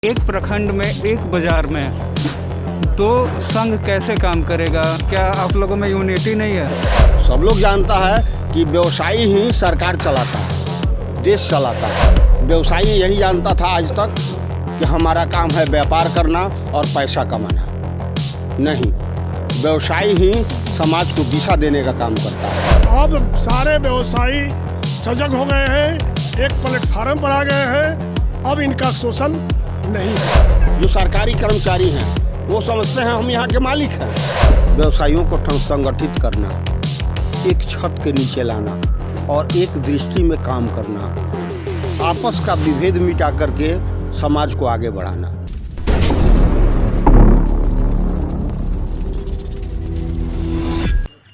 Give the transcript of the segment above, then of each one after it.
एक प्रखंड में, एक बाजार में दो संघ कैसे काम करेगा? क्या आप लोगों में यूनिटी नहीं है? सब लोग जानता है कि व्यवसायी ही सरकार चलाता है, देश चलाता है। व्यवसायी यही जानता था आज तक कि हमारा काम है व्यापार करना और पैसा कमाना। नहीं, व्यवसायी ही समाज को दिशा देने का काम करता है। अब सारे व्यवसायी सजग हो गए हैं, एक प्लेटफार्म पर आ गए हैं। अब इनका शोषण नहीं है। जो सरकारी कर्मचारी हैं वो समझते हैं हम यहाँ के मालिक हैं। व्यवसायियों को संगठित करना, एक छत के नीचे लाना और एक दृष्टि में काम करना, आपस का विभेद मिटा करके समाज को आगे बढ़ाना।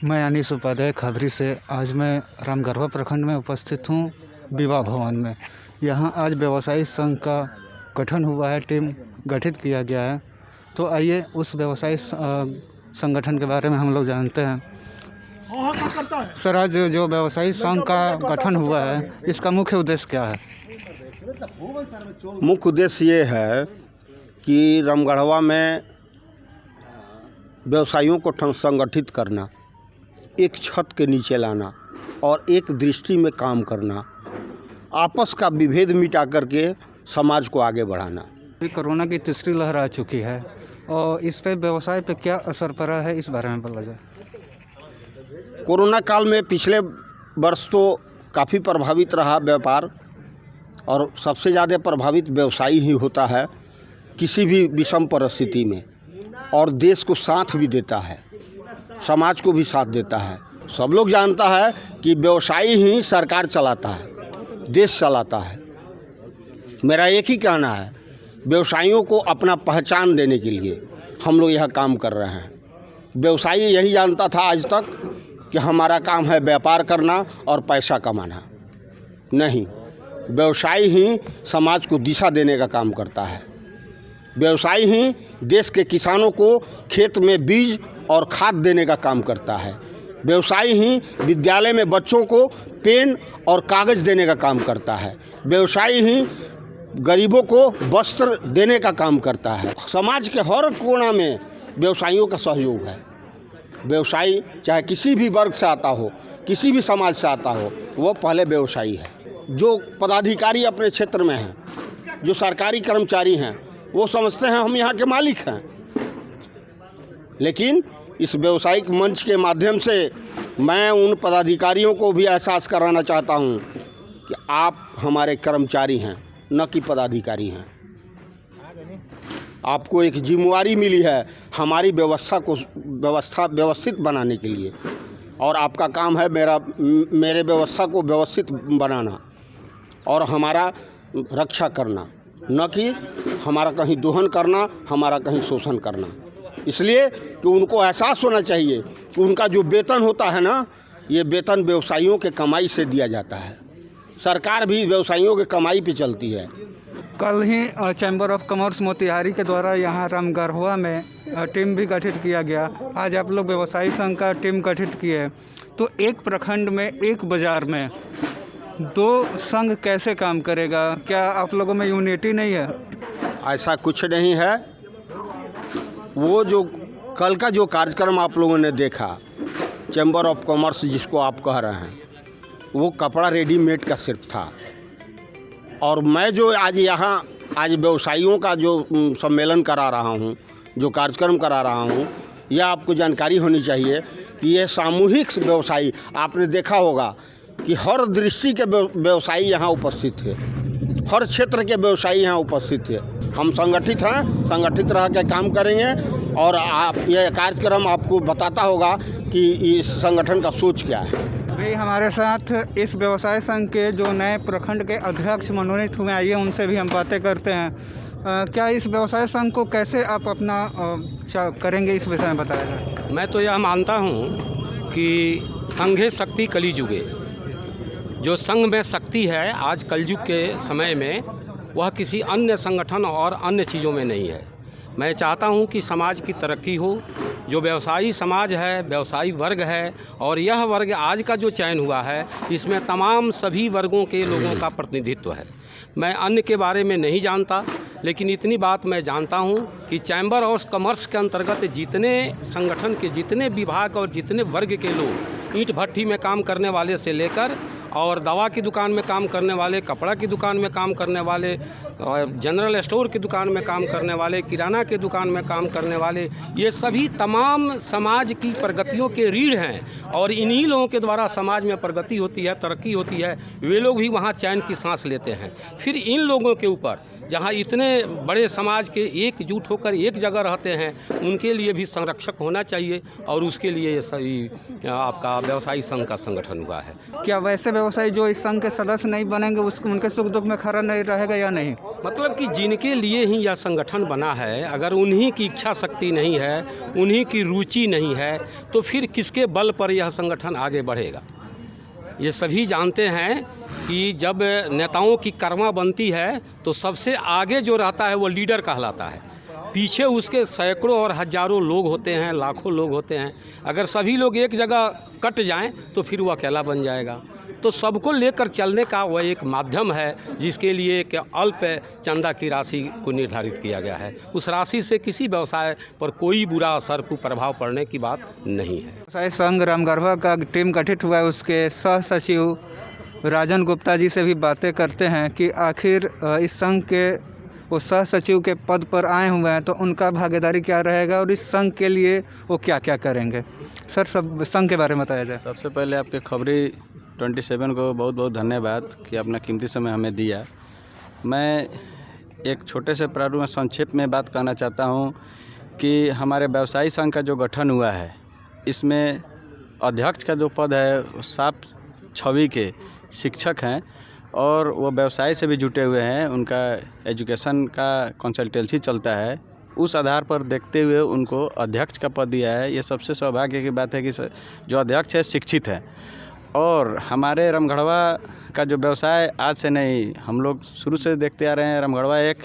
मैं अनीस उपाध्याय खाबरी से आज मैं रामगढ़वा प्रखंड में उपस्थित हूँ विवाह भवन में। यहाँ आज व्यवसायी संघ का गठन हुआ है, टीम गठित किया गया है। तो आइए उस व्यवसायी संगठन के बारे में हम लोग जानते हैं। सर, आज जो व्यवसायी संघ का गठन हुआ है इसका मुख्य उद्देश्य क्या है? मुख्य उद्देश्य ये है कि रामगढ़वा में व्यवसायियों को संगठित करना, एक छत के नीचे लाना और एक दृष्टि में काम करना, आपस का विभेद मिटा करके समाज को आगे बढ़ाना। अभी कोरोना की तीसरी लहर आ चुकी है और इस पे व्यवसाय पे क्या असर पड़ा है, इस बारे में बोला जाए। कोरोना काल में पिछले वर्ष तो काफ़ी प्रभावित रहा व्यापार, और सबसे ज़्यादा प्रभावित व्यवसायी ही होता है किसी भी विषम परिस्थिति में, और देश को साथ भी देता है, समाज को भी साथ देता है। सब लोग जानता है कि व्यवसायी ही सरकार चलाता है, देश चलाता है। मेरा एक ही कहना है, व्यवसायियों को अपना पहचान देने के लिए हम लोग यह काम कर रहे हैं। व्यवसायी यही जानता था आज तक कि हमारा काम है व्यापार करना और पैसा कमाना। नहीं, व्यवसायी ही समाज को दिशा देने का काम करता है। व्यवसायी ही देश के किसानों को खेत में बीज और खाद देने का काम करता है। व्यवसायी ही विद्यालय में बच्चों को पेन और कागज़ देने का काम करता है। व्यवसायी ही गरीबों को वस्त्र देने का काम करता है। समाज के हर कोना में व्यवसायियों का सहयोग है। व्यवसायी चाहे किसी भी वर्ग से आता हो, किसी भी समाज से आता हो, वो पहले व्यवसायी है। जो पदाधिकारी अपने क्षेत्र में हैं, जो सरकारी कर्मचारी हैं, वो समझते हैं हम यहाँ के मालिक हैं। लेकिन इस व्यावसायिक मंच के माध्यम से मैं उन पदाधिकारियों को भी एहसास कराना चाहता हूँ कि आप हमारे कर्मचारी हैं, न कि पदाधिकारी हैं। आपको एक जिम्मेवारी मिली है हमारी व्यवस्था को व्यवस्थित बनाने के लिए, और आपका काम है मेरे व्यवस्था को व्यवस्थित बनाना और हमारा रक्षा करना, न कि हमारा कहीं दोहन करना, हमारा कहीं शोषण करना। इसलिए कि उनको एहसास होना चाहिए कि उनका जो वेतन होता है ना, ये वेतन व्यवसायियों के कमाई से दिया जाता है। सरकार भी व्यवसायियों के कमाई पे चलती है। कल ही चैम्बर ऑफ कॉमर्स मोतिहारी के द्वारा यहाँ रामगढ़वा में टीम भी गठित किया गया। आज आप लोग व्यवसायी संघ का टीम गठित किए, तो एक प्रखंड में, एक बाजार में दो संघ कैसे काम करेगा? क्या आप लोगों में यूनिटी नहीं है? ऐसा कुछ नहीं है। वो जो कल का जो कार्यक्रम आप लोगों ने देखा, चैम्बर ऑफ कॉमर्स जिसको आप कह रहे हैं, वो कपड़ा रेडीमेड का सिर्फ था। और मैं जो आज व्यवसायियों का जो सम्मेलन करा रहा हूँ, जो कार्यक्रम करा रहा हूँ, यह आपको जानकारी होनी चाहिए कि ये सामूहिक व्यवसायी, आपने देखा होगा कि हर दृष्टि के व्यवसायी यहाँ उपस्थित थे, हर क्षेत्र के व्यवसायी यहाँ उपस्थित थे। हम संगठित हैं, संगठित रह के काम करेंगे, और यह कार्यक्रम आपको बताता होगा कि इस संगठन का सोच क्या है। अभी हमारे साथ इस व्यवसाय संघ के जो नए प्रखंड के अध्यक्ष मनोनीत हुए, आइए उनसे भी हम बातें करते हैं। क्या इस व्यवसाय संघ को कैसे आप अपना करेंगे, इस विषय में बताया जाए। मैं तो यह मानता हूँ कि संघे शक्ति कली जुगे। जो संघ में शक्ति है आज कलयुग के समय में, वह किसी अन्य संगठन और अन्य चीज़ों में नहीं है। मैं चाहता हूं कि समाज की तरक्की हो। जो व्यवसायी समाज है, व्यवसायी वर्ग है, और यह वर्ग आज का जो चयन हुआ है, इसमें तमाम सभी वर्गों के लोगों का प्रतिनिधित्व है। मैं अन्य के बारे में नहीं जानता, लेकिन इतनी बात मैं जानता हूं कि चैम्बर ऑफ कॉमर्स के अंतर्गत जितने संगठन के जितने विभाग और जितने वर्ग के लोग ईंट भट्ठी में काम करने वाले से लेकर और दवा की दुकान में काम करने वाले, कपड़ा की दुकान में काम करने वाले, जनरल स्टोर की दुकान में काम करने वाले, किराना की दुकान में काम करने वाले, ये सभी तमाम समाज की प्रगतियों के रीढ़ हैं और इन्हीं लोगों के द्वारा समाज में प्रगति होती है, तरक्की होती है। वे लोग भी वहाँ चैन की सांस लेते हैं। फिर इन लोगों के ऊपर जहाँ इतने बड़े समाज के एकजुट होकर एक जगह रहते हैं, उनके लिए भी संरक्षक होना चाहिए और उसके लिए ये सभी आपका व्यवसायी संघ का संगठन हुआ है। क्या वैसे व्यवसायी जो इस संघ के सदस्य नहीं बनेंगे उनके सुख दुख में खड़ा नहीं रहेगा या नहीं? मतलब कि जिनके लिए ही यह संगठन बना है, अगर उन्हीं की इच्छा शक्ति नहीं है, उन्हीं की रुचि नहीं है, तो फिर किसके बल पर यह संगठन आगे बढ़ेगा? ये सभी जानते हैं कि जब नेताओं की कर्मा बनती है तो सबसे आगे जो रहता है वो लीडर कहलाता है। पीछे उसके सैकड़ों और हजारों लोग होते हैं, लाखों लोग होते हैं। अगर सभी लोग एक जगह कट जाएं तो फिर वो अकेला बन जाएगा। तो सबको लेकर चलने का वह एक माध्यम है जिसके लिए कि अल्प चंदा की राशि को निर्धारित किया गया है। उस राशि से किसी व्यवसाय पर कोई बुरा असर को प्रभाव पड़ने की बात नहीं है। व्यवसाय संघ रामगढ़वा का टीम गठित हुआ है, उसके सह सचिव राजन गुप्ता जी से भी बातें करते हैं कि आखिर इस संघ के वो सह सचिव के पद पर आए हुए हैं तो उनका भागीदारी क्या रहेगा और इस संघ के लिए वो क्या क्या करेंगे। सर, सब संघ के बारे में बताया जाए। सबसे पहले आपके खबरी 27 को बहुत बहुत धन्यवाद कि अपना कीमती समय हमें दिया। मैं एक छोटे से प्रारूप में संक्षेप में बात कहना चाहता हूं कि हमारे व्यवसायी संघ का जो गठन हुआ है, इसमें अध्यक्ष का जो पद है वो साफ छवि के शिक्षक हैं और वो व्यवसाय से भी जुटे हुए हैं। उनका एजुकेशन का कंसल्टेंसी चलता है, उस आधार पर देखते हुए उनको अध्यक्ष का पद दिया है। ये सबसे सौभाग्य की बात है कि जो अध्यक्ष है शिक्षित है। और हमारे रामगढ़वा का जो व्यवसाय आज से नहीं, हम लोग शुरू से देखते आ रहे हैं। रामगढ़वा एक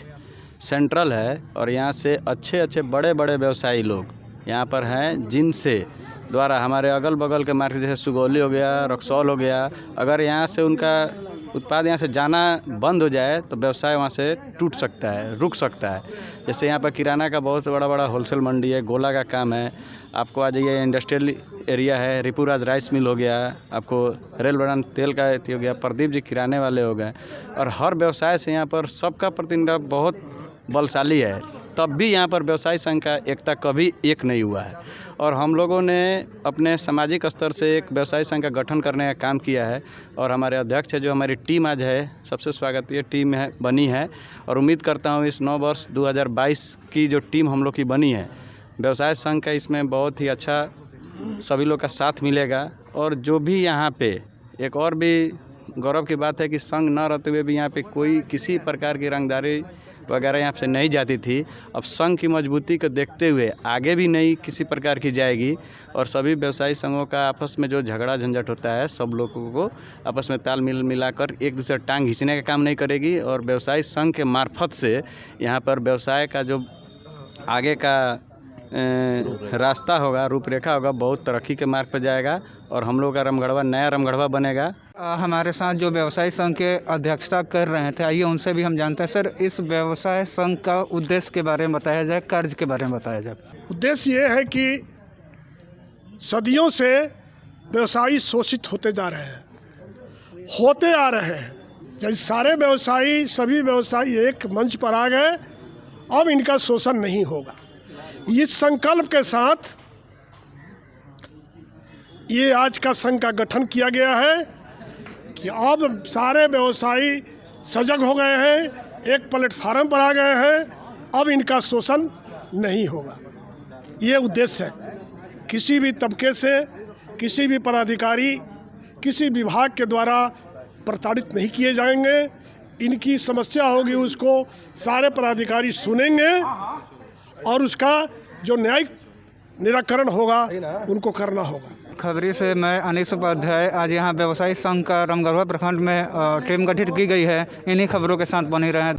सेंट्रल है और यहाँ से अच्छे बड़े व्यवसायी लोग यहाँ पर हैं, जिनसे द्वारा हमारे अगल बगल के मार्केट जैसे सुगौली हो गया, रक्सौल हो गया, अगर यहाँ से उनका उत्पाद यहाँ से जाना बंद हो जाए तो व्यवसाय वहाँ से टूट सकता है, रुक सकता है। जैसे यहाँ पर किराना का बहुत बड़ा होलसेल मंडी है, गोला का काम है, आपको आ जाइए इंडस्ट्रियल एरिया है, रिपुराज राइस मिल हो गया, आपको रेल बड़ान तेल का हो गया, प्रदीप जी किराने वाले हो गए। और हर व्यवसाय से यहाँ पर सबका प्रतिनिधित्व बहुत बलशाली है, तब भी यहाँ पर व्यवसायी संघ का एकता कभी एक नहीं हुआ है। और हम लोगों ने अपने सामाजिक स्तर से एक व्यवसायी संघ का गठन करने का काम किया है और हमारे अध्यक्ष है, जो हमारी टीम आज है, सबसे स्वागतीय टीम है बनी है। और उम्मीद करता हूँ इस नव वर्ष 2022 की जो टीम हम लोग की बनी है व्यवसाय संघ का, इसमें बहुत ही अच्छा सभी लोग का साथ मिलेगा। और जो भी यहाँ पे एक और भी गौरव की बात है कि संघ न रहते हुए भी यहाँ पे कोई किसी प्रकार की रंगदारी वगैरह यहाँ से नहीं जाती थी। अब संघ की मजबूती को देखते हुए आगे भी नहीं किसी प्रकार की जाएगी और सभी व्यवसायी संघों का आपस में जो झगड़ा झंझट होता है, सब लोगों को आपस में तालमेल मिलाकर एक दूसरे टांग खींचने का काम नहीं करेगी। और व्यवसायी संघ के मार्फत से यहाँ पर व्यवसाय का जो आगे का रास्ता होगा, रूपरेखा होगा, बहुत तरक्की के मार्ग पर जाएगा और हम लोग का रामगढ़वा नया रामगढ़वा बनेगा। हमारे साथ जो व्यवसाय संघ के अध्यक्षता कर रहे थे, आइए उनसे भी हम जानते हैं। सर, इस व्यवसाय संघ का उद्देश्य के बारे में बताया जाए, कार्य के बारे में बताया जाए। उद्देश्य ये है कि सदियों से व्यवसायी शोषित होते जा रहे हैं, होते आ रहे हैं। जैसे सारे व्यवसायी, सभी व्यवसायी एक मंच पर आ गए, अब इनका शोषण नहीं होगा। इस संकल्प के साथ ये आज का संघ का गठन किया गया है कि अब सारे व्यवसायी सजग हो गए हैं, एक प्लेटफार्म पर आ गए हैं, अब इनका शोषण नहीं होगा। ये उद्देश्य है। किसी भी तबके से, किसी भी पदाधिकारी, किसी विभाग के द्वारा प्रताड़ित नहीं किए जाएंगे। इनकी समस्या होगी उसको सारे पदाधिकारी सुनेंगे और उसका जो न्यायिक निराकरण होगा उनको करना होगा। खबरी से मैं अनीश उपाध्याय। आज यहाँ व्यवसायी संघ का रामगढ़वा प्रखंड में टीम गठित की गई है। इन्हीं खबरों के साथ बने रहें।